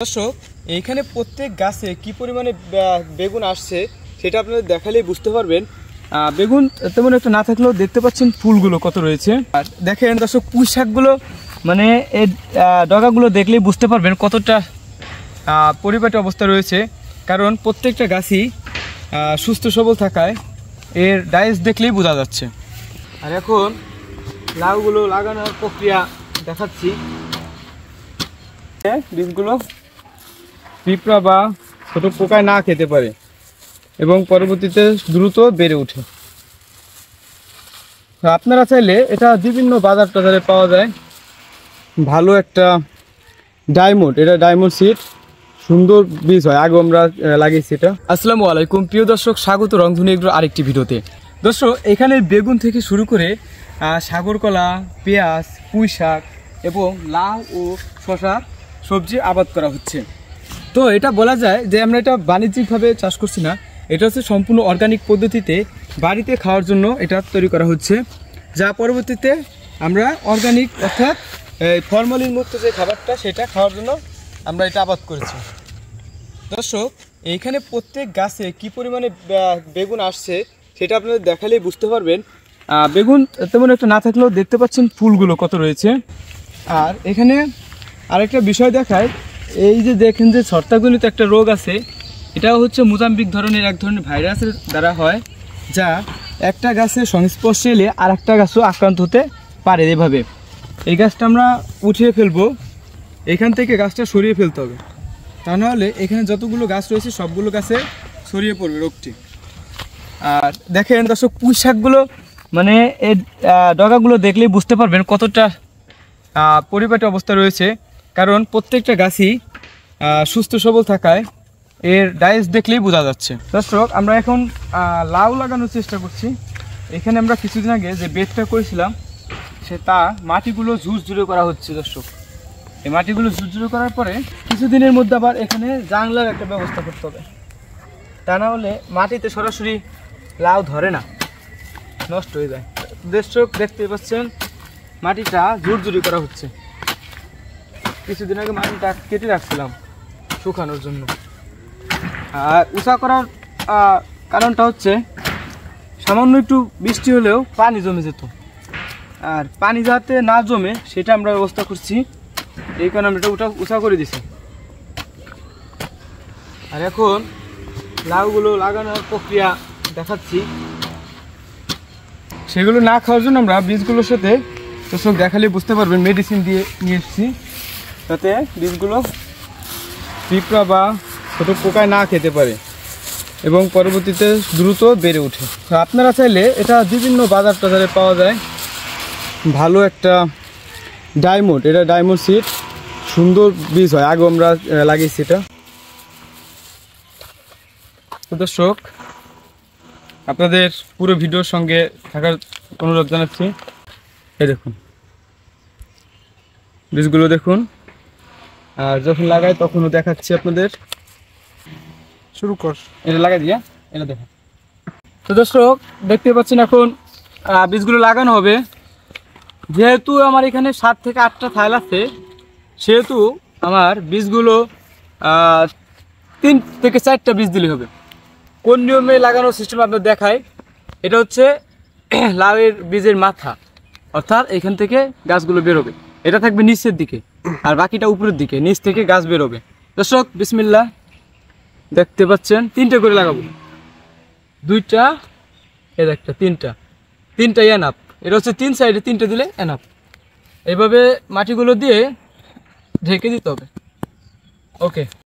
দর্শক, এইখানে প্রত্যেক গাছে কি পরিমাণে বেগুন আসছে সেটা আপনাদের দেখালেই বুঝতে পারবেন। বেগুন তেমন একটা না থাকলেও দেখতে পাচ্ছেন ফুলগুলো কত রয়েছে। আর দেখেন দর্শক, পুঁই শাকগুলো মানে এই ডগাগুলো দেখলেই বুঝতে পারবেন কতটা পরিপাটি অবস্থা রয়েছে, কারণ প্রত্যেকটা গাছই সুস্থ সবল থাকায় এর ডাইস দেখলেই বোঝা যাচ্ছে। আর এখন লাউগুলো লাগানোর প্রক্রিয়া দেখাচ্ছি। বীজগুলো পিঁপড়া বা ছোট পোকায় না খেতে পারে এবং পরবর্তীতে দ্রুত বেড়ে ওঠে। আপনারা চাইলে এটা বিভিন্ন বাজার টাজারে পাওয়া যায়। ভালো একটা ডায়মন্ড, এটা ডায়মন্ড সিড, সুন্দর বীজ হয়। আগে আমরা লাগিয়েছি এটা। আসসালামু আলাইকুম প্রিয় দর্শক, স্বাগত রংধনু এগ্রোর আরেকটি ভিডিওতে। দর্শক, এখানে বেগুন থেকে শুরু করে সাগরকলা, পেঁয়াজ, পুঁই শাক এবং লাউ ও শশা সবজি আবাদ করা হচ্ছে। তো এটা বলা যায় যে আমরা এটা বাণিজ্যিকভাবে চাষ করছি না, এটা হচ্ছে সম্পূর্ণ অর্গানিক পদ্ধতিতে বাড়িতে খাওয়ার জন্য এটা তৈরি করা হচ্ছে, যা পরবর্তীতে আমরা অর্গানিক অর্থাৎ ফরমালিন মুক্ত যে খাবারটা সেটা খাওয়ার জন্য আমরা এটা আবাদ করেছি। দর্শক, এইখানে প্রত্যেক গাছে কি পরিমাণে বেগুন আসছে সেটা আপনাদের দেখালেই বুঝতে পারবেন। বেগুন তেমন একটা না থাকলেও দেখতে পাচ্ছেন ফুলগুলো কত রয়েছে। আর এখানে আরেকটা বিষয় দেখায়, এই যে দেখেন যে ছত্রাকজনিত একটা রোগ আছে, এটাও হচ্ছে মোজাম্বিক ধরনের এক ধরনের ভাইরাসের দ্বারা হয়, যা একটা গাছের সংস্পর্শে এলে আর একটা গাছও আক্রান্ত হতে পারে। এভাবে এই গাছটা আমরা উঠিয়ে ফেলবো, এখান থেকে গাছটা সরিয়ে ফেলতে হবে, তা নাহলে এখানে যতগুলো গাছ রয়েছে সবগুলো গাছে ছড়িয়ে পড়বে রোগটি। আর দেখেন দর্শক, পুঁই শাকগুলো মানে এই ডগাগুলো দেখলেই বুঝতে পারবেন কতটা পরিপাটি অবস্থা রয়েছে, কারণ প্রত্যেকটা গাছই সুস্থ সবল থাকায় এর ডাইস দেখলেই বোঝা যাচ্ছে। দর্শক, আমরা এখন লাউ লাগানোর চেষ্টা করছি। এখানে আমরা কিছুদিন আগে যে বেডটা করেছিলাম তা মাটিগুলো ঝুরঝুরে করা হচ্ছে। দর্শক, এই মাটিগুলো ঝুরঝুরে করার পরে কিছুদিনের মধ্যে আবার এখানে জাংলার একটা ব্যবস্থা করতে হবে, তা না হলে মাটিতে সরাসরি লাউ ধরে না, নষ্ট হয়ে যায়। দর্শক, দেখতে পাচ্ছেন মাটিটা ঝুরঝুরি করা হচ্ছে। কিছুদিন আগে মাটিটা কেটে রাখছিলাম শুকানোর জন্য। আর উঁচা করার কারণটা হচ্ছে সামান্য একটু বৃষ্টি হলেও পানি জমে যেত, আর পানি যাতে না জমে সেটা আমরা ব্যবস্থা করছি, এই কারণে আমরা এটা উঁচা করে দিছি। আর এখন লাউগুলো লাগানোর প্রক্রিয়া দেখাচ্ছি। সেগুলো না খাওয়ার জন্য আমরা বীজগুলোর সাথে দর্শক দেখালে বুঝতে পারবেন মেডিসিন দিয়ে নিয়ে এসেছি, যাতে বীজগুলো পিঁপড়া বা ছোটো পোকায় না খেতে পারে এবং পরবর্তীতে দ্রুত বেড়ে ওঠে। আপনারা চাইলে এটা বিভিন্ন বাজার টাজারে পাওয়া যায়। ভালো একটা ডায়মন্ড, এটা ডায়মন্ড সিড, সুন্দর বীজ হয়। আগে আমরা লাগিয়েছি এটা। তো দর্শক, আপনাদের পুরো ভিডিওর সঙ্গে থাকার অনুরোধ জানাচ্ছি। এই দেখুন বীজগুলো দেখুন, আর যখন লাগাই তখনও দেখাচ্ছি আপনাদের। শুরু কর, এটা লাগাই দিয়া এটা দেখুন। তো দর্শক, দেখতে পাচ্ছেন এখন বীজগুলো লাগানো হবে। যেহেতু আমার এখানে 7 থেকে 8টা থাইল আছে, সেহেতু আমার বীজগুলো 3 থেকে 4টা বীজ দিলে হবে। কোন নিয়মে লাগানোর সিস্টেম আপনার দেখায়, এটা হচ্ছে লাউয়ের বীজের মাথা, অর্থাৎ এখান থেকে গাছগুলো বেরোবে, এটা থাকবে নিচের দিকে আর বাকিটা উপরের দিকে, নিচ থেকে গাছ বেরোবে। দর্শক, বিসমিল্লাহ, দেখতে পাচ্ছেন 3টে করে লাগাবো, 2টা, এর একটা, 3টা এনাফ। এটা হচ্ছে 3 সাইডে 3টে দিলে এনাফ। এইভাবে মাটিগুলো দিয়ে ঢেকে দিতে হবে। ওকে।